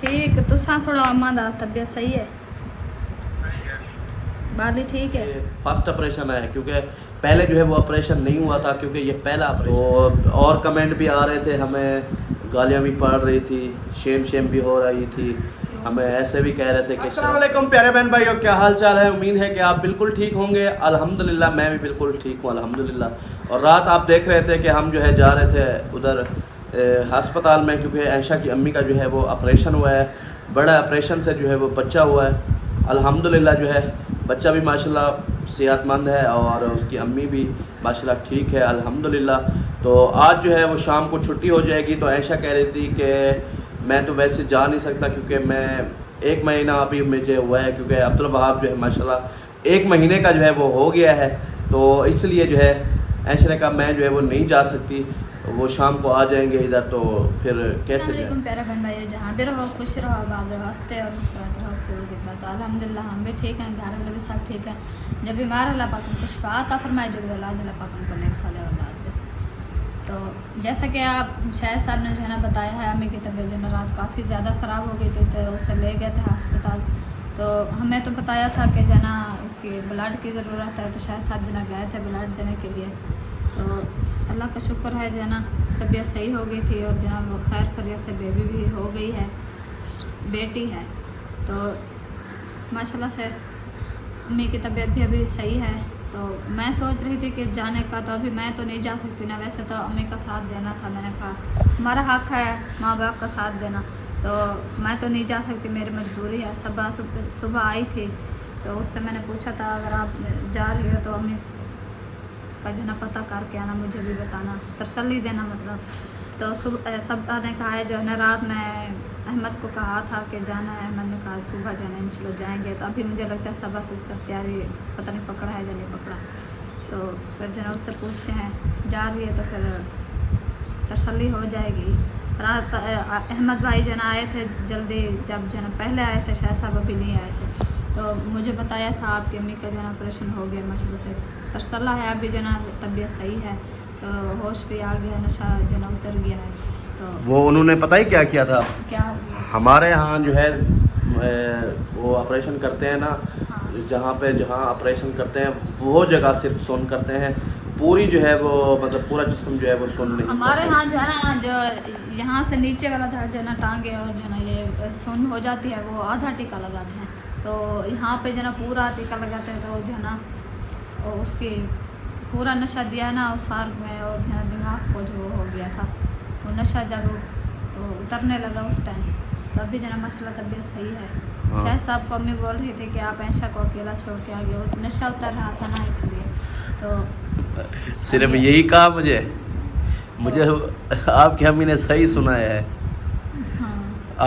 ठीक तुसा थोड़ा अम्मा दा तबीयत सही है बाली ठीक है फर्स्ट ऑपरेशन है क्योंकि पहले जो है वो ऑपरेशन नहीं हुआ था क्योंकि ये पहला ऑपरेशन तो और कमेंट भी आ रहे थे हमें गालियाँ भी पड़ रही थी शेम भी हो रही थी हमें ऐसे भी कह रहे थे कि अस्सलाम वालेकुम प्यारे बहन भाइयों क्या हाल चाल है उम्मीद है कि आप बिल्कुल ठीक होंगे अल्हम्दुलिल्लाह मैं भी बिल्कुल ठीक हूँ अल्हम्दुलिल्लाह और रात आप देख रहे थे कि हम जो है जा रहे थे उधर अस्पताल में क्योंकि आयशा की अम्मी का जो है वो ऑपरेशन हुआ है बड़ा ऑपरेशन से जो है वो बच्चा हुआ है अल्हम्दुलिल्लाह जो है बच्चा भी माशाल्लाह सेहतमंद है और उसकी अम्मी भी माशाल्लाह ठीक है अल्हम्दुलिल्लाह। तो आज जो है वो शाम को छुट्टी हो जाएगी तो आयशा कह रही थी कि मैं तो वैसे जा नहीं सकता क्योंकि मैं 1 महीना अभी मुझे हुआ है क्योंकि अब्दुल वहाब जो है माशाल्लाह 1 महीने का जो है वो हो गया है तो इसलिए जो है आयशा ने कहा मैं जो है वो नहीं जा सकती वो शाम को आ जाएंगे इधर तो फिर कैसे अस्सलाम प्यारे बहन भाई जहाँ भी रहो खुश रहो आबाद रहो हंसते और मुस्कुराते रहो फूल के बाद तो अल्हम्दुलिल्लाह हम भी ठीक हैं घर में भी सब ठीक है जब बीमार अल्लाह पाक उनको शिफा अता फरमाए जो भी औलाद अल्लाह पाक उनको नेक साले औलाद दे। तो जैसा कि आप शायद साहब ने जो है ना बताया है अम्मी की तबीयत जो रात काफ़ी ज़्यादा ख़राब हो गई थी तो उसे ले गए थे अस्पताल तो हमें तो बताया था कि जो ना उसकी ब्लड की ज़रूरत है तो शायद साहब जो ना गए थे ब्लड देने के लिए तो अल्लाह का शुक्र है जो ना तबीयत सही हो गई थी और जनाब वो खैर खैरियत से बेबी भी हो गई है बेटी है तो माशाल्लाह से अम्मी की तबीयत भी अभी सही है। तो मैं सोच रही थी कि जाने का तो अभी मैं तो नहीं जा सकती ना वैसे तो अम्मी का साथ देना था मैंने कहा हमारा हक़ है माँ बाप का साथ देना तो मैं तो नहीं जा सकती मेरी मजबूरी है। सुबह आई थी तो उससे मैंने पूछा था अगर आप जा रही हो तो अम्मी का जो ना पता करके आना मुझे भी बताना तसल्ली देना मतलब तो सब ने कहा है जो है रात में अहमद को कहा था कि जाना है मैंने कहा सुबह जाना इंशाल्लाह जाएंगे तो अभी मुझे लगता है सबा सिस्टर तैयारी पता नहीं पकड़ा है या नहीं पकड़ा तो फिर जो है उससे पूछते हैं जा रही है तो फिर तसल्ली हो जाएगी। रात अहमद भाई जो ना आए थे जल्दी जब जो ना पहले आए थे शायद साहब अभी नहीं आए थे तो मुझे बताया था आपकी अम्मी का जो ना ऑपरेशन हो गया माशाल्लाह से तरसला है अभी जो ना तबीयत सही है तो होश भी आ गया नशा जो ना उतर गया है तो वो उन्होंने पता ही क्या किया था क्या हमारे यहाँ जो है वो ऑपरेशन करते हैं ना हाँ। जहाँ ऑपरेशन करते हैं वो जगह सिर्फ सुन करते हैं पूरी जो है वो मतलब पूरा जिस्म जो है वो सुन नहीं हमारे यहाँ जो है ना जो यहाँ से नीचे वाला था जो ना टांगे और जो ना ये सुन हो जाती है वो आधा टीका लगाते हैं तो यहाँ पे जो ना पूरा टीका लगाते हैं तो जो है ना और उसकी पूरा नशा दिया ना सार में और जो दिमाग को जो हो गया था वो नशा जब वो उतरने लगा उस टाइम तो अभी जो ना मसला तबीयत सही है। हाँ। शायद साहब को अम्मी बोल रही थी कि आप आयशा को अकेला छोड़ के आ गए वो नशा उतर रहा था ना इसलिए तो सिर्फ यही कहा मुझे आपकी अम्मी ने सही सुनाया है हाँ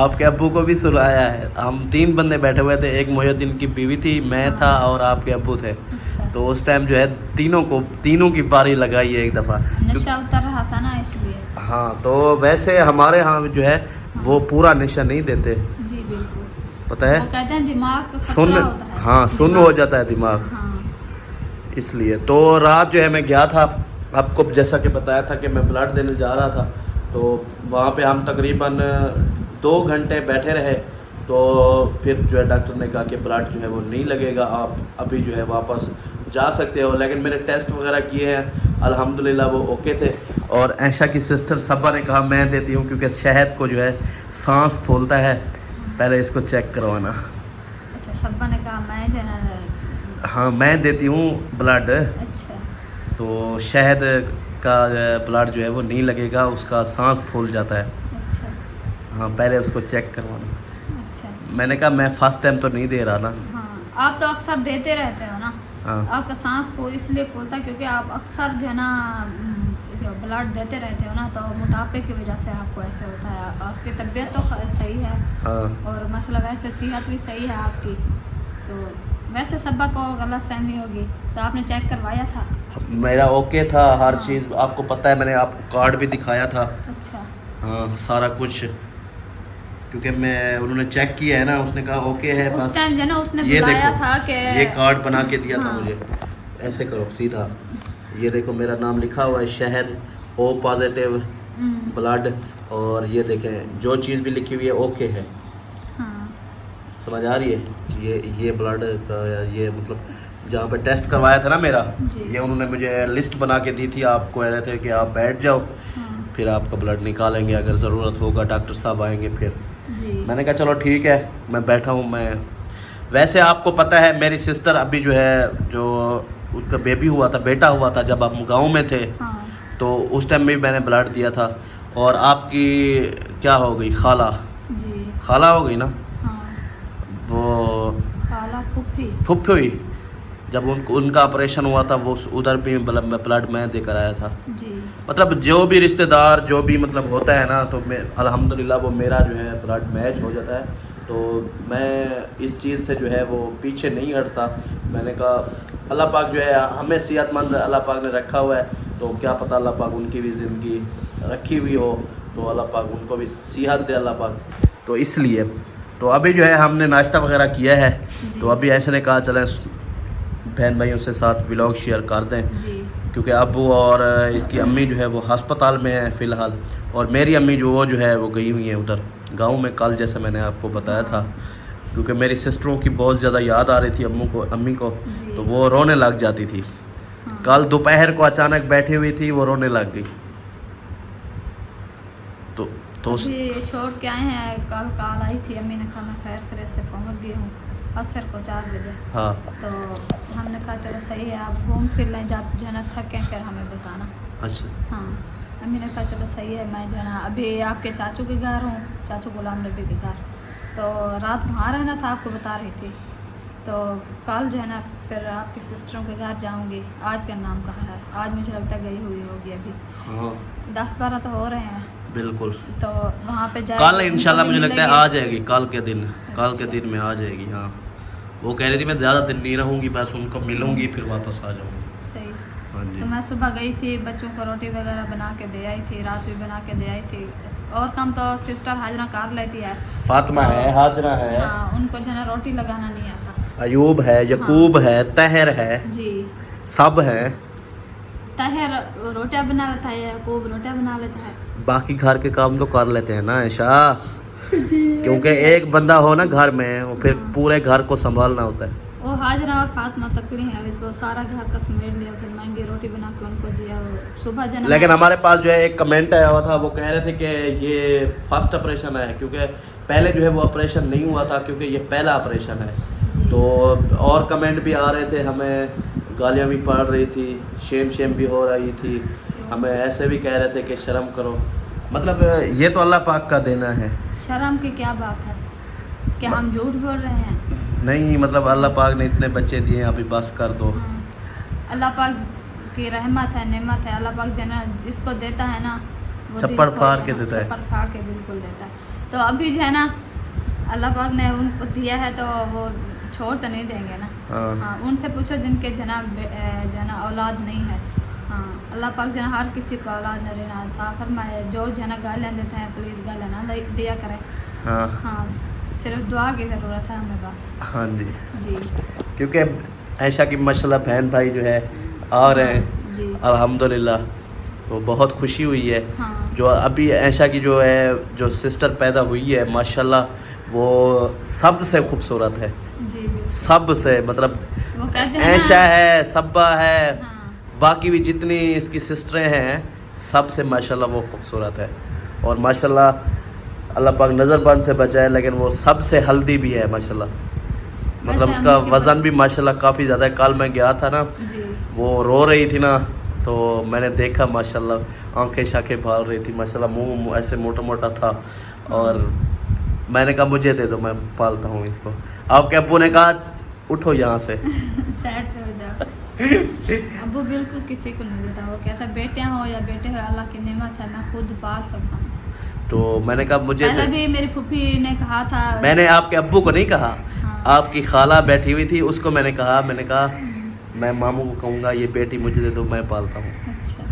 आपके अब्बू को भी सुनाया है हम 3 बंदे बैठे हुए थे एक मोहिउद्दीन की बीवी थी मैं हाँ। था और आपके अब्बू थे अच्छा तो उस टाइम जो है तीनों की बारी लगाई है एक दफ़ा नशा उतर रहा था ना इसलिए हाँ तो वैसे हमारे यहाँ जो है वो पूरा नशा नहीं देते जी बिल्कुल पता है वो कहते हैं दिमाग का सुन खतरा होता है हाँ सुन्न हो जाता है दिमाग हाँ इसलिए तो रात जो है मैं गया था आपको जैसा कि बताया था कि मैं ब्लड देने जा रहा था तो वहाँ पे हम तकरीबन 2 घंटे बैठे रहे तो फिर जो है डॉक्टर ने कहा कि ब्लड जो है वो नहीं लगेगा आप अभी जो है वापस जा सकते हो लेकिन मेरे टेस्ट वगैरह किए हैं अल्हम्दुलिल्लाह वो ओके थे और आयशा की सिस्टर सबा ने कहा मैं देती हूँ क्योंकि शहद को जो है सांस फूलता है पहले इसको चेक करवाना। अच्छा सब्बा ने कहा मैं जो है ना हाँ मैं देती हूँ ब्लड अच्छा तो शहद का ब्लड जो है वो नहीं लगेगा उसका सांस फूल जाता है अच्छा हाँ पहले उसको चेक करवाना। अच्छा मैंने कहा मैं फर्स्ट टाइम तो नहीं दे रहा ना हाँ आप तो अक्सर देते रहते हो ना हाँ आपका सांस को इसलिए फूलता है क्योंकि आप अक्सर जो है ना जो ब्लड देते रहते हो ना तो मोटापे की वजह से आपको ऐसे होता है आपकी तबीयत तो सही है हाँ और माशाल्लाह वैसे सेहत भी सही है आपकी तो वैसे सब्बा को गलत फहमी होगी तो आपने चेक करवाया था मेरा ओके था हर हाँ। चीज़ आपको पता है मैंने आपको कार्ड भी दिखाया था अच्छा हाँ सारा कुछ क्योंकि मैं उन्होंने चेक किया है ना उसने कहा ओके है उस बस टाइम जो ना उसने ये बुलाया देखो था कि ये कार्ड बना के दिया था हाँ। मुझे ऐसे करो सीधा ये देखो मेरा नाम लिखा हुआ है शहद O पॉजिटिव ब्लड और ये देखें जो चीज़ भी लिखी हुई है ओके है समझ आ रही है। ये ब्लड का ये मतलब जहाँ पे टेस्ट करवाया था ना मेरा, ये उन्होंने मुझे लिस्ट बना के दी थी। आप कह रहे थे कि आप बैठ जाओ, फिर आपका ब्लड निकालेंगे, अगर ज़रूरत होगा डॉक्टर साहब आएंगे फिर। मैंने कहा चलो ठीक है, मैं बैठा हूँ। मैं वैसे आपको पता है मेरी सिस्टर अभी जो है, जो उसका बेबी हुआ था, बेटा हुआ था, जब हम गाँव में थे तो उस टाइम भी मैंने ब्लड दिया था। और आपकी क्या हो गई, खाला खाला हो गई ना, वो खाला फुफ्फी हुई, जब उनका ऑपरेशन हुआ था वो उधर भी ब्लड मैं देकर आया था। मतलब जो भी रिश्तेदार जो भी मतलब होता है ना, तो मैं अल्हम्दुलिल्लाह वो मेरा जो है ब्लड मैच हो जाता है। तो मैं इस चीज़ से जो है वो पीछे नहीं हटता। मैंने कहा अल्लाह पाक जो है हमें सेहतमंद अल्लाह पाक ने रखा हुआ है, तो क्या पता अल्लाह पाक उनकी भी ज़िंदगी रखी हुई हो, तो अल्लाह पाक उनको भी सेहत दे अल्लाह पाक। तो इसलिए तो अभी जो है हमने नाश्ता वगैरह किया है, तो अभी ऐसे ने कहा चलें बहन भाइयों से साथ व्लॉग शेयर कर दें, क्योंकि अबू और इसकी अम्मी जो है वो अस्पताल में है फ़िलहाल, और मेरी अम्मी जो है वो गई हुई है उधर गांव में कल, जैसे मैंने आपको बताया था, क्योंकि मेरी सिस्टरों की बहुत ज़्यादा याद आ रही थी अम्मी को, तो वो रोने लग जाती थी। कल दोपहर को अचानक बैठी हुई थी, वो रोने लग गई। तो अभी छोड़ के आए हैं, कल कॉल आई थी, अम्मी ने खाना खैर करे से पहुँच गई हूँ असर को 4 बजे। हाँ, तो हमने कहा चलो सही है, आप घूम फिर लें, जब जो है ना थकें फिर हमें बताना। अच्छा। हाँ, अम्मी ने कहा चलो सही है, मैं जो है ना अभी आपके चाचू के घर हूँ, चाचू गुलाम नबी के घर, तो रात वहाँ रहना था, आपको बता रही थी। तो कल जो है ना फिर आपकी सिस्टरों के घर जाऊँगी। आज का नाम कहा है, आज मुझे लगता है गई हुई होगी, अभी हाँ 10-12 तो हो रहे हैं। बिल्कुल, तो वहाँ पे जाए कल इंशाल्लाह मुझे लगता है आ जाएगी, कल के दिन में आ जाएगी। हाँ, वो कह रही थी मैं ज़्यादा दिन नहीं रहूँगी, बस उनको मिलूँगी फिर वापस आ जाऊँगी। सही। हाँ जी। तो मैं सुबह गई थी, बच्चों को रोटी वगैरह बना के दे आई थी, रात भी बना के दे आई थी, और काम तो सिस्टर हाजरा कर लेती है, फातिमा है, हाजरा है, हाँ, उनको जो है ना रोटी लगाना नहीं आता। अयूब है, यकूब है, तहर है जी, सब है। तहर रोटियां बना लेता है, यकूब रोटियां बना लेता है, बाकी घर के काम तो कर लेते हैं ना ऐशा, क्योंकि एक बंदा हो ना घर में, वो फिर पूरे घर को संभालना होता है। वो हाजरा और फातिमा तकड़ी हैं, इसको सारा घर का समेट लिया, फिर महंगी रोटी बना के उनको दिया। सुबह जना लेकिन हमारे पास जो है एक कमेंट आया हुआ था, वो कह रहे थे कि ये फर्स्ट ऑपरेशन है, क्योंकि पहले जो है वो ऑपरेशन नहीं हुआ था, क्योंकि ये पहला ऑपरेशन है। तो और कमेंट भी आ रहे थे, हमें गालियाँ भी पड़ रही थी, शेम भी हो रही थी, हमें ऐसे भी कह रहे थे कि शर्म करो। मतलब ये तो अल्लाह पाक का देना है, शर्म की क्या बात है, क्या हम झूठ बोल रहे हैं? नहीं, मतलब अल्लाह पाक ने इतने बच्चे दिए, अभी बस कर दो। अल्लाह पाक की रहमत है, नेमत है, अल्लाह पाक देना जिसको देता है ना, छप्पड़ फाड़ के देता है, छप्पड़ फाड़ के बिल्कुल देता है। तो अभी जो है ना अल्लाह पाक ने उनको दिया है, तो वो छोड़ तो नहीं देंगे ना। हाँ, उनसे पूछो जिनके जना औलाद नहीं है। हाँ, अल्लाह पाक जना हर किसी को औलाद न रहना था फरमाए, जो जना गालियाँ देते हैं प्लीज़ गालियाँ ना दिया करें। हाँ, सिर्फ दुआ की ज़रूरत है हमें बस। हाँ जी जी, क्योंकि ऐशा की माशाल्लाह बहन भाई जो है आ रहे हैं जी, अल्हम्दुलिल्लाह, तो बहुत खुशी हुई है। हाँ, जो अभी ऐशा की जो है जो सिस्टर पैदा हुई है माशाल्लाह, वो सबसे खूबसूरत है, जी, सबसे, मतलब वो कहते हैं ऐशा है, सब्बा है, हाँ, बाकी भी जितनी इसकी सिस्टरें हैं सबसे माशाल्लाह वो खूबसूरत है। और माशाल्लाह अल्लाह पाक नज़रबंद से बचाए, लेकिन वो सबसे हल्दी भी है माशाल्लाह, मतलब उसका वज़न भी माशाल्लाह काफ़ी ज़्यादा है। कल मैं गया था ना, जी, वो रो रही थी ना, तो मैंने देखा माशाल्लाह आंखें शाखें भाल रही थी माशाल्लाह, मुंह ऐसे मोटा मोटा था, और मैंने कहा मुझे दे दो, मैं पालता हूँ इसको। आपके अब्बू ने कहा उठो यहाँ से साइड से हो जाओ। अब्बू बिल्कुल किसी को नहीं देता, वो कहता बेटियाँ हो या बेटे हो अल्लाह की नेमत है, मैं खुद पाल सकता हूँ। तो मैंने कहा मुझे पहले भी मेरी फूफी ने कहा था, मैंने आपके अब्बू को नहीं कहा, हाँ, आपकी खाला बैठी हुई थी उसको मैंने कहा मैं मामू को कहूँगा ये बेटी मुझे दे दो, मैं पालता हूँ। अच्छा,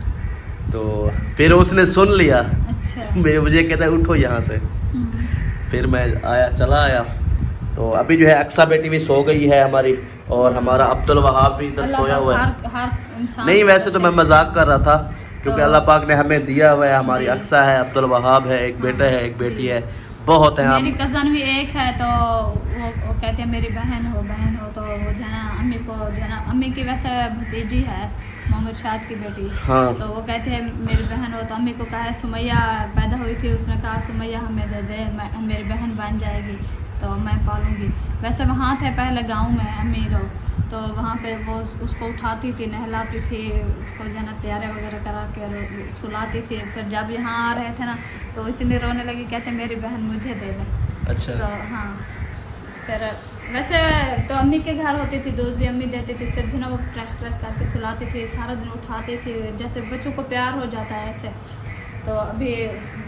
तो फिर उसने सुन लिया, अच्छा, मुझे कहता है उठो यहाँ से। फिर मैं चला आया। तो अभी जो है अक्सा बेटी भी सो गई है हमारी, और हमारा अब्दुल वहाब भी इधर सोया हुआ है। नहीं, वैसे तो मैं मजाक कर रहा था, क्योंकि अल्लाह पाक ने हमें दिया हुआ है, हमारी अक्सा है, अब्दुल वहाब है, एक बेटा है, एक बेटी है, बहुत हैं मेरी आप। कज़न भी एक है, तो वो कहते हैं मेरी बहन हो तो वो जो है ना अम्मी को जो है ना, अम्मी की वैसे भतीजी है मोहम्मद शाद की बेटी। हाँ। तो वो कहते हैं मेरी बहन हो, तो अम्मी को कहा है सुमैया पैदा हुई थी, उसने कहा सुमैया हमें दे दे, मेरी बहन बन जाएगी तो मैं पालूंगी। वैसे वहाँ थे पहले गाँव में अम्मी लोग, तो वहाँ पे वो उसको उठाती थी, नहलाती थी, उसको जो है ना तैयारी वगैरह करा के सुलाती थी। फिर जब यहाँ आ रहे थे ना तो इतनी रोने लगी, कहते मेरी बहन मुझे दे दे। अच्छा। तो हाँ, फिर वैसे तो अम्मी के घर होती थी, दूध भी अम्मी देती थी, सिर्फ जो ना वो फ्रेश करके सुलाती थी, सारा दिन उठाती थी, जैसे बच्चों को प्यार हो जाता है ऐसे। तो अभी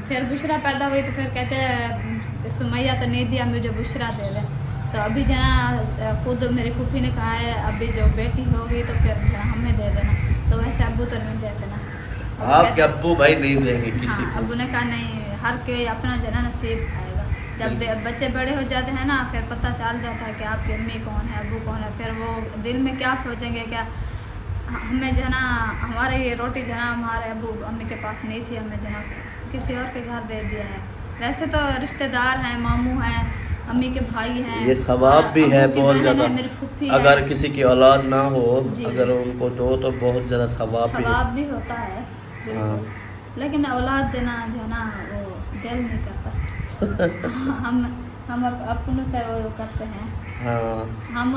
फिर बुशरा पैदा हुई तो फिर कहते सुमैया तो नहीं दिया, मुझे बुशरा दे दे। तो अभी जो ना खुद मेरी फूफी ने कहा है अभी जो बेटी होगी तो फिर जो है हमें दे देना, तो वैसे अब्बू तो नहीं देते ना। आपके अब्बू भाई नहीं देंगे किसी हाँ, को। अब्बू ने कहा नहीं, हर कोई अपना जो है ना नसीब खाएगा। जब बच्चे बड़े हो जाते हैं ना फिर पता चल जाता है कि आपकी अम्मी कौन है, अब्बू कौन है। फिर वो दिल में क्या सोचेंगे, क्या हमें जो है ना हमारे ये रोटी जो है ना हमारे अब्बू अम्मी के पास नहीं थी, हमें जो है ना किसी और के घर दे दिया है। वैसे तो रिश्तेदार हैं, मामू हैं, अम्मी के भाई हैं, ये सवाब भी है बहुत ज़्यादा। मेरी फूफी अगर है। किसी की औलाद ना हो, जी। अगर उनको दो तो बहुत ज़्यादा सवाब भी है। सवाब भी होता है बिल्कुल। लेकिन औलाद देना जो है ना वो दिल नहीं करता। हम अपनों से वो करते हैं। हाँ। हम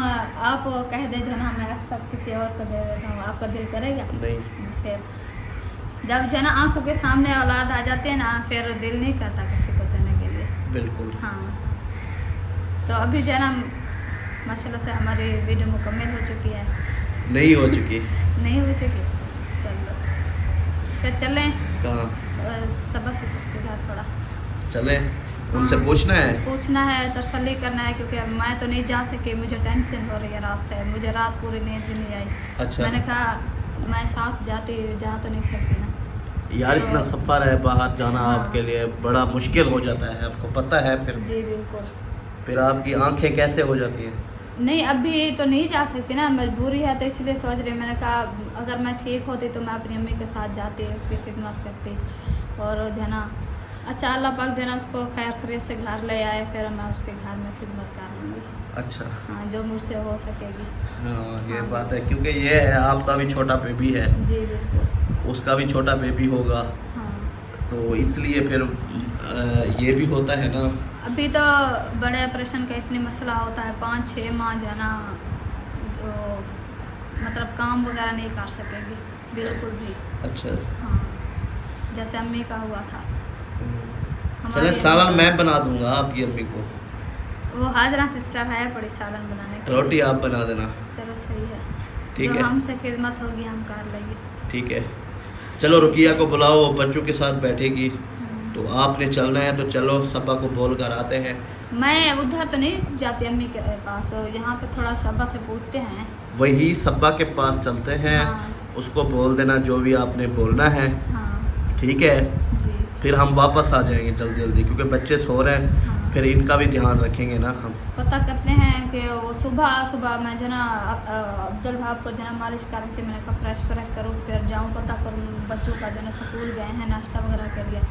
आप कह दे जो ना मैं अक्सर किसी और को दे देता हूँ, आपका दिल करेगा नहीं। फिर जब जो है ना आंखों के सामने औलाद आ जाते हैं ना फिर दिल नहीं करता किसी को देने के लिए। बिल्कुल। हाँ, तो अभी जो है ना माशाल्लाह से हमारी वीडियो मुकम्मल हो चुकी है। नहीं हो चुकी। नहीं हो चुकी, चलो फिर चलें कहाँ सबक से के घर थोड़ा चले, उनसे पूछना है। पूछना है, तसल्ली करना है, क्योंकि मैं तो नहीं जा सकी, मुझे टेंशन हो रही है रात से, मुझे रात पूरी नींद भी नहीं आई। अच्छा। मैंने कहा मैं साथ जा तो नहीं सकती ना यार तो- इतना सफ़र है, बाहर जाना हाँ। आपके लिए बड़ा मुश्किल हो जाता है, आपको पता है। जी बिल्कुल। फिर आपकी आंखें कैसे हो जाती हैं? नहीं अभी तो नहीं जा सकती ना, मजबूरी है, तो इसलिए सोच रही। मैंने कहा अगर मैं ठीक होती तो मैं अपनी अम्मी के साथ जाती, उसकी खिदमत करती, और जो है ना अच्छा अल्लाह पाक जो है ना उसको खैर खरीद से घर ले आए, फिर मैं उसके घर में खिदमत कर लूँगी। अच्छा। हाँ, जो मुझसे हो सकेगी। हाँ ये हाँ। बात है, क्योंकि ये है आपका भी छोटा बेबी है, जी बिल्कुल। उसका भी छोटा बेबी होगा, हाँ, तो इसलिए फिर ये भी होता है ना। अभी तो बड़े ऑपरेशन का इतनी मसला होता है, 5-6 माह जो है ना जो मतलब काम वगैरह नहीं कर सकेगी बिल्कुल भी। अच्छा। हाँ, जैसे अम्मी का हुआ था। चले हमारी सालन अम्मी- मैं बना दूंगा आपकी अम्मी को, वो हाजरा सिस्टर है बड़ी सालन बनाने की। रोटी आप बना देना। चलो सही है, ठीक जो है। हमसे खिदमत होगी हम कर लेंगे। ठीक है, चलो रुकिया को बुलाओ, वो बच्चों के साथ बैठेगी, तो आपने चलना है तो चलो, सबा को बोल कर आते हैं। मैं उधर तो नहीं जाती अम्मी के पास, यहाँ पे थोड़ा सबा से पूछते हैं। वही सबा के पास चलते हैं, हाँ। उसको बोल देना जो भी आपने बोलना है, हाँ ठीक है। जी। फिर हम वापस आ जाएंगे जल्दी जल्दी, क्योंकि बच्चे सो रहे हैं, हाँ। फिर इनका भी ध्यान रखेंगे ना हम। पता करते हैं कि वो सुबह मैं जो ना अब्दुल भाब को जो ना मालिश कर रही थी, मैंने कहा फ्रेश करूँ, फिर जाऊँ पता करूँ बच्चों का जो ना स्कूल गए हैं नाश्ता वगैरह के लिए।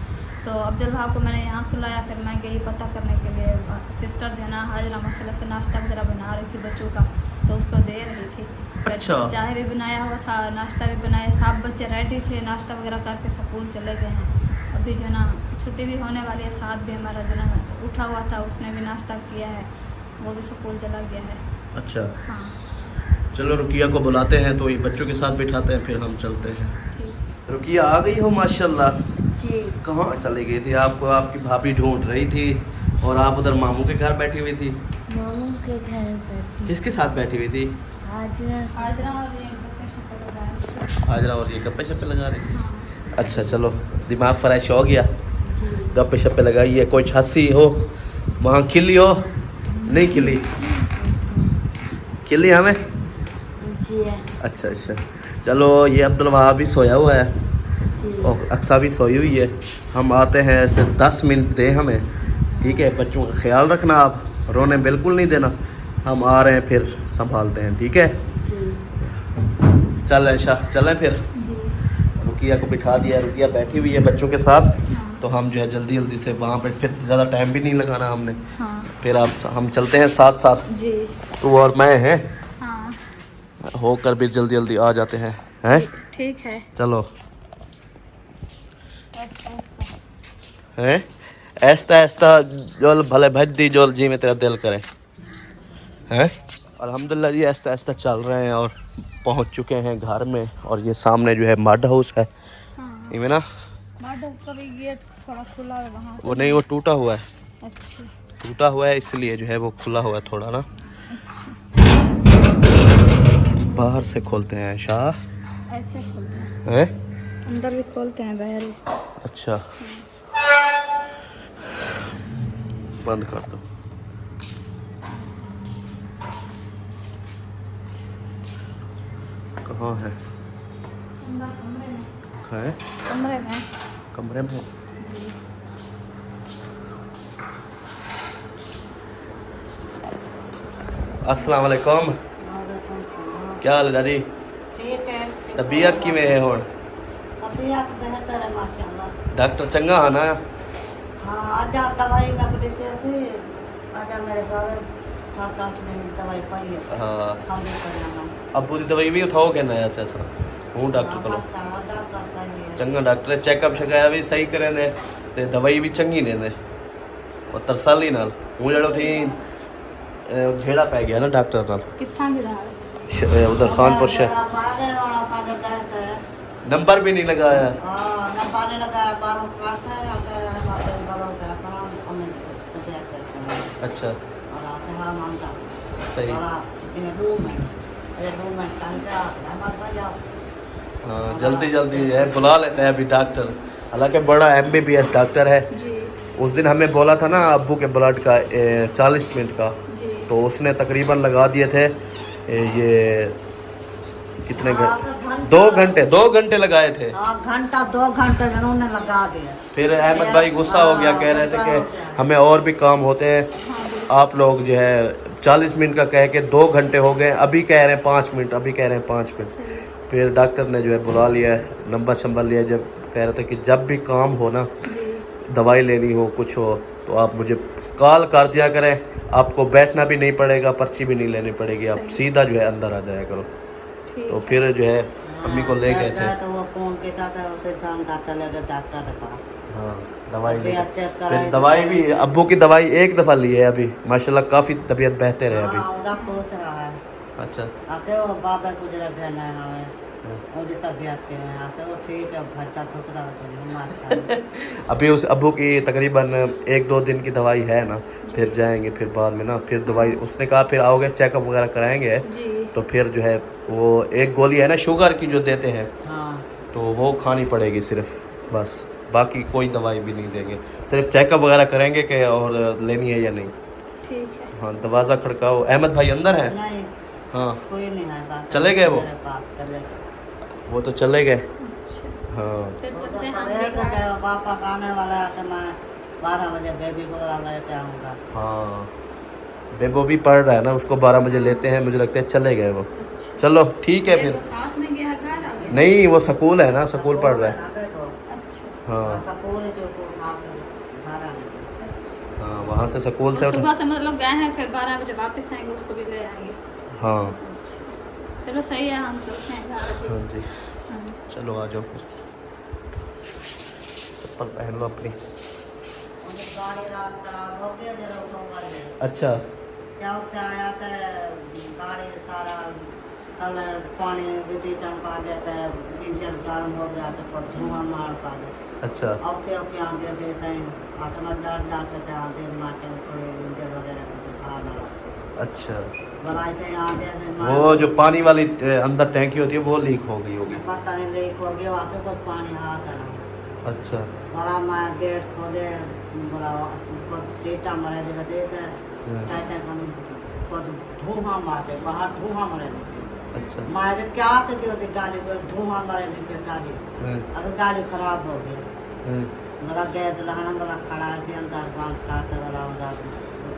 तो अब्दुल भाब को मैंने यहाँ सुलाया, फिर मैं गई पता करने के लिए। सिस्टर जो है ना हाजरा मसाला से नाश्ता वगैरह बना रही थी बच्चों का, तो उसको दे रही थी। फिर अच्छा। चाय भी बनाया हुआ था, नाश्ता भी बनाया, सब बच्चे रेडी थे, नाश्ता वगैरह करके स्कूल चले गए हैं। अभी जो ना छुट्टी भी होने वाली है, साथ भी हमारा जो ना उठा हुआ था, उसने भी नाश्ता किया है, वो भी स्कूल चला गया है। अच्छा हाँ चलो रुकिया को बुलाते हैं, तो ये बच्चों के साथ बिठाते हैं, फिर हम चलते हैं। ठीक। रुकिया आ गई हो माशाल्लाह। जी। कहाँ चली गई थी? आपको आपकी भाभी ढूंढ रही थी, और आप उधर मामू के घर बैठी हुई थी। मामू के घर बैठी। किसके साथ बैठी हुई थी? हाजरा। हाजरा और ये गप्पे शप्पे लगा रहे थे। हाजरा और ये गप्पे शप्पे लगा रही थी। हाँ। अच्छा चलो, दिमाग फ्रेश हो गया, गप्पे शप्पे लगाइए, कोई हंसी हो वहाँ, खिली हो नहीं खिली? खिली हमें? जी अच्छा अच्छा चलो, ये अब्दुल वहाब भी सोया हुआ है, जी। और अक्सा भी सोई हुई है। हम आते हैं ऐसे 10 मिनट दें हमें, ठीक है। बच्चों का ख्याल रखना, आप रोने बिल्कुल नहीं देना, हम आ रहे हैं फिर संभालते हैं, ठीक है। जी। चल ऐशा चलें फिर। जी। रुकिया को बिठा दिया, रुकिया बैठी हुई है बच्चों के साथ, हाँ। तो हम जो है जल्दी जल्दी से वहाँ पे फिर ज़्यादा टाइम भी नहीं लगाना हमने, हाँ फिर आप हम चलते हैं साथ साथ, जी तू और मैं हैं, हाँ होकर भी जल्दी जल्दी आ जाते हैं, हैं? ठीक है। चलो हैं, ऐसा ऐसा जो भले भज दी जो जी में तेरा दिल करे, हैं? अल्हम्दुलिल्लाह जी ऐसा ऐसा चल रहे हैं और पहुंच चुके हैं घर में, और ये सामने जो है मड हाउस है, हाँ इवे ना का भी गेट थोड़ा खुला है वहाँ वो नहीं, वो टूटा हुआ है, अच्छा टूटा हुआ है इसलिए जो है वो खुला हुआ है थोड़ा ना, अच्छा बाहर से खोलते हैं शाह, ऐसे खोलते हैं, हैं? अंदर भी खोलते हैं बाहर भी। अच्छा बंद कर दो। कहाँ है? अंदर कमरे में, कहाँ है? कमरे में कमरे में। अस्सलाम वालेकुम, क्या हाल है दादी? ठीक है। तबीयत किवें है हुण? तबीयत बेहतर है माशाल्लाह। डॉक्टर चंगा आना? हाँ आजा दवाई मैं देते थे, आजा मेरे घर 7-8 दिन दवाई पाई है, हाँ हम भी करना। अबू की दवाई भी उठाओगे ना ऐसे ऐसा हूँ डॉक्टर को माशाल्लाह डॉक्टर सही है। चंगा डॉक्टर चेकअप शकाया भी सही करे ने ते दवाई भी चंगी ने दे और तरसाली नाल हूँ जड़ो थी झेड़ा पै गया ना डॉक्टर नाल कितना गिरा उधर खानपुर शहर नंबर भी नहीं लगाया अच्छा सही हाँ जल्दी जल्दी है बुला लेते हैं अभी डॉक्टर हालांकि बड़ा MBBS डॉक्टर है जी उस दिन हमें बोला था ना अब्बू के ब्लड का 40 मिनट का जी तो उसने तकरीबन लगा दिए थे ये कितने घंटे 2 घंटे लगाए थे घंटा 2 घंटे उन्होंने लगा दिया फिर अहमद भाई गुस्सा हो गया कह रहे थे कि हमें और भी काम होते हैं आप लोग जो है 40 मिनट का कह के 2 घंटे हो गए अभी कह रहे हैं 5 मिनट अभी कह रहे हैं 5 मिनट फिर डॉक्टर ने जो है बुला लिया नंबर शंबर लिया जब कह रहे थे कि जब भी काम हो ना दवाई लेनी हो कुछ हो तो आप मुझे कॉल कर दिया करें आपको बैठना भी नहीं पड़ेगा पर्ची भी नहीं लेनी पड़ेगी आप सीधा जो है अंदर आ जाया करो तो फिर जो है अम्मी को ले गए थे तो वो फोन के उसे चले गए डॉक्टर के पास हाँ दवाई ले तबीयत चेक फिर कराई दवाई भी अब्बू की दवाई एक दफ़ा ली है अभी माशाल्लाह काफ़ी तबीयत बेहतर है अभी उधर पूछ रहा है अच्छा आके वो बाबा गुजरा बहन है हमें मुझे तबीयत के हैं आके वो ठीक है भट्टा ठुकरा होता अभी उस अब्बू की तकरीबन 1-2 दिन की दवाई है ना फिर जाएंगे फिर बाद में ना फिर दवाई उसने कहा फिर आओगे चेकअप वगैरह कराएंगे जी तो फिर जो है वो एक गोली है ना शुगर की जो देते हैं हाँ तो वो खानी पड़ेगी सिर्फ बस बाकी कोई दवाई भी नहीं देंगे सिर्फ चेकअप वगैरह करेंगे कि और लेनी है या नहीं ठीक है हाँ दरवाज़ा खड़काओ अहमद भाई अंदर है नहीं हाँ कोई नहीं है बात चले गए वो? मेरे पास चले गए वो तो चले गए अच्छा हाँ फिर वो तो चलते हैं हम सवेर भी को घर। गए वापस आने वाला है कि मैं 12 बजे बेबी को लेके आऊँगा हाँ बेबो भी पढ़ रहा है ना उसको 12 बजे लेते हैं मुझे लगता है चले गए वो अच्छा चलो ठीक है ये फिर वो साथ में गया घर आ गया नहीं वो स्कूल है ना स्कूल पढ़ रहा है अच्छा हाँ स्कूल जो उठा के घर आने अच्छा हाँ वहाँ से स्कूल से और उठा सुबह से मतलब गए हैं फिर 12 बजे वापस आएंगे उसको भी ले आएंगे हाँ अच्छा चलो सही है हम चलते हैं घर अभी। हाँ जी हाँ। चलो आ जाओ फिर चप्पल पहन लो अपनी गाड़ी रात खराब हो गया जरा सोमवार अच्छा क्या होता आया था गाड़ी सारा कल पानी बिजली टनका देता है इंजन गर्म हो गया तो फिर धुआं मार पा गया अच्छा ओके ओके आते थे कहीं अपना डर डालते थे आते माते कोई इंजन वगैरह कुछ बाहर ना लगा अच्छा बनाए थे आते थे वो जो पानी वाली अंदर टैंकी होती है वो लीक हो गई होगी पता नहीं लीक हो गया आके बस पानी आता ना अच्छा बड़ा मैं गेट खोले बड़ा खुद सीटा मरे दिखते थे साइड का खुद धुआं मारते बाहर धुआं मरे अच्छा मारे क्या करती होती गाड़ी को धुआं मारे थे गाड़ी अगर गाड़ी खराब हो गया मेरा गेट रहना वाला खड़ा से अंदर बांध काटने वाला होगा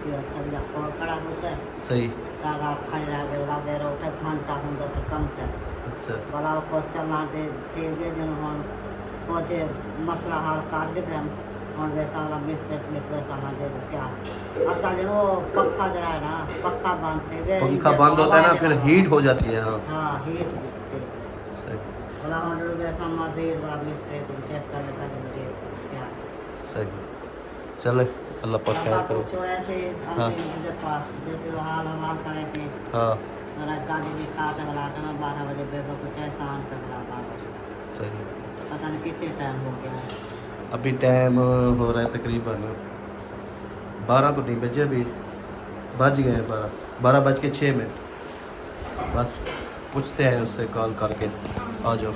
खड़ा होता है सही सारा खड़े रह गए लगे रहे घंटा होगा तो कम तक अच्छा बड़ा को चलना दे फिर जो हम पहुँचे मसला हाल काट देते हम और वैसा वाला मिस्टेक वैसा हमारे क्या अच्छा जो पंखा जरा है ना पंखा बांधते गए पंखा बंद होता है ना फिर हीट हो जाती है। हाँ हाँ हीट सही वाला हमारे वैसा मजीद वाला मिस्टेक चेक कर लेता कि मुझे क्या सही। चले अल्लाह पाक खैर बाबा को करे। छोड़े थे हाँ। हम के पास जैसे हाल हवाल करे थे हाँ मेरा गाड़ी भी खाते वाला था मैं 12 बजे बेबो को कैसा आंसर वाला बाबा सही। पता नहीं कितने टाइम हो गया है अभी टाइम हो रहा है तकरीबन 12 तो नहीं बजे, अभी बज गए हैं 12:06। बस पूछते हैं उससे कॉल करके आ जाओ।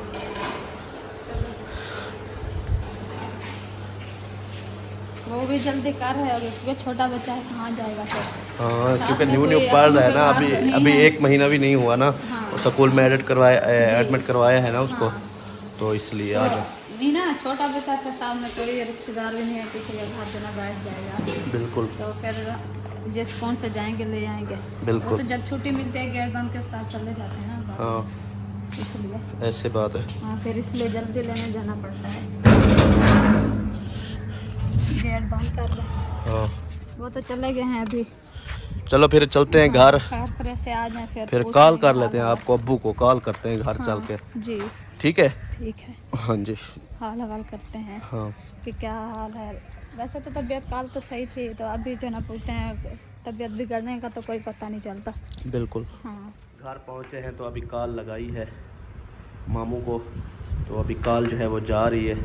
वो भी जल्दी कर रहे होगे क्योंकि छोटा बच्चा है, कहाँ जाएगा फिर। हाँ साथ क्योंकि में न्यू कोई पढ़ रहा है अपना ना, कोई अभी बात नहीं अभी है। 1 महीना भी नहीं हुआ ना। हाँ। और स्कूल में एडमिट करवाया है ना उसको। हाँ। तो इसलिए आ जाओ। नहीं ना, छोटा बच्चा के साथ में कोई रिश्तेदार भी नहीं है, किसी के घर जना बैठ जाएगा बिल्कुल तो फिर जिस कौन से जाएंगे ले आएंगे। बिल्कुल। वो तो जब छुट्टी मिलती है गेट बंद के साथ चले जाते हैं ना हाँ वापस, इसलिए। ऐसे बात है। हाँ फिर इसलिए जल्दी लेने जाना पड़ता है। गेट बंद कर दे। हाँ वो तो चले गए हैं अभी। चलो फिर चलते हैं घर। कार पर से आ जाए फिर पूछ कॉल लेंगे कर लेते हैं हाल आपको, अब्बू को कॉल करते हैं घर हवाल। चल के। हाँ, जी ठीक है ठीक है, हाँ जी हाल हवाल करते हैं हाँ कि क्या हाल है। वैसे तो तबीयत काल तो सही थी, तो अभी जो ना पूछते हैं तबीयत बिगड़ने का तो कोई पता नहीं चलता। बिल्कुल। हाँ घर पहुँचे हैं तो अभी कॉल लगाई है मामू को, तो अभी कॉल जो है वो जा रही है।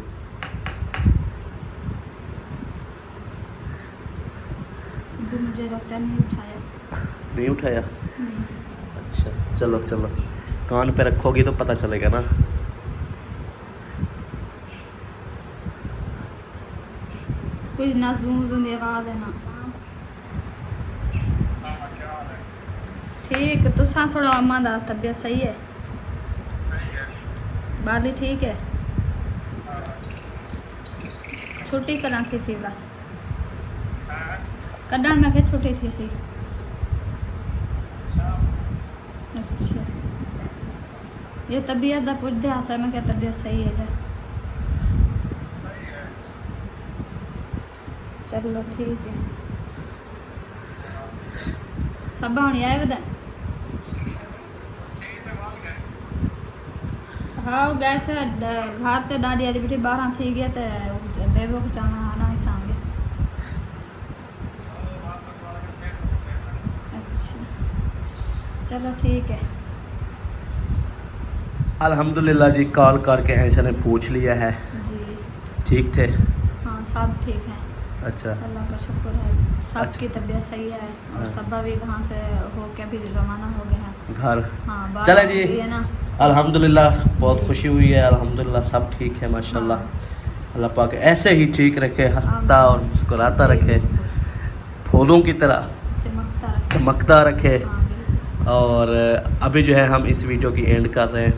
अभी मुझे लगता है नहीं उठाया। नहीं उठाया? नहीं। अच्छा चलो चलो, कान पे रखोगी तो पता चलेगा ना। कुछ ना जूं आवाज है ना। ठीक तो सा थोड़ा अम्मा दा तबीयत सही है? बाली ठीक है? छुट्टी करा थी सी ला कड़ा मैं क्या छुट्टी थी सी। अच्छा ये तबीयत दा पुछ दे आसा मैं क्या तबीयत सही है जा। चलो ठीक है। सब होनी आए बता। हाँ गैस घर ते डाडी अज बेटी 12 थी गया तो बेबो को चावना आना ही सांगे। अच्छा चलो ठीक है। अल्हम्दुलिल्लाह जी, कॉल करके ऐसा ने पूछ लिया है। जी ठीक थे? हाँ सब ठीक है, अच्छा अल्लाह का शुक्र है। सबकी तबीयत सही है और हाँ। सब भी वहाँ से होके भी रवाना हो गए हैं घर। हाँ बात चले हो जी, गई है ना। अल्हम्दुलिल्लाह बहुत जी। खुशी हुई है। अल्हम्दुलिल्लाह सब ठीक है माशाल्लाह। हाँ। अल्लाह पाक ऐसे ही ठीक रखे, हंसता आमीन। और मुस्कुराता जी, रखे, बिल्कुल। फूलों की तरह चमकता रहे। चमकता रखे। हाँ बिल्कुल। और अभी जो है हम इस वीडियो की एंड कर रहे हैं।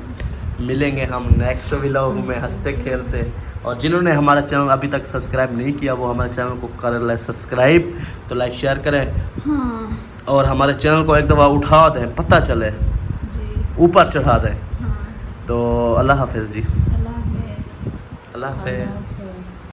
मिलेंगे हम नेक्स्ट व्लॉग में हंसते खेलते। और जिन्होंने हमारा चैनल अभी तक सब्सक्राइब नहीं किया वो हमारे चैनल को कर ले सब्सक्राइब, तो लाइक शेयर करें हाँ और हमारे चैनल को एक दफ़ा उठा दें, पता चले, जी ऊपर चढ़ा दें। हाँ। तो अल्लाह हाफिज़ जी। अल्लाह हाफिज़। अल्लाह हाफिज़।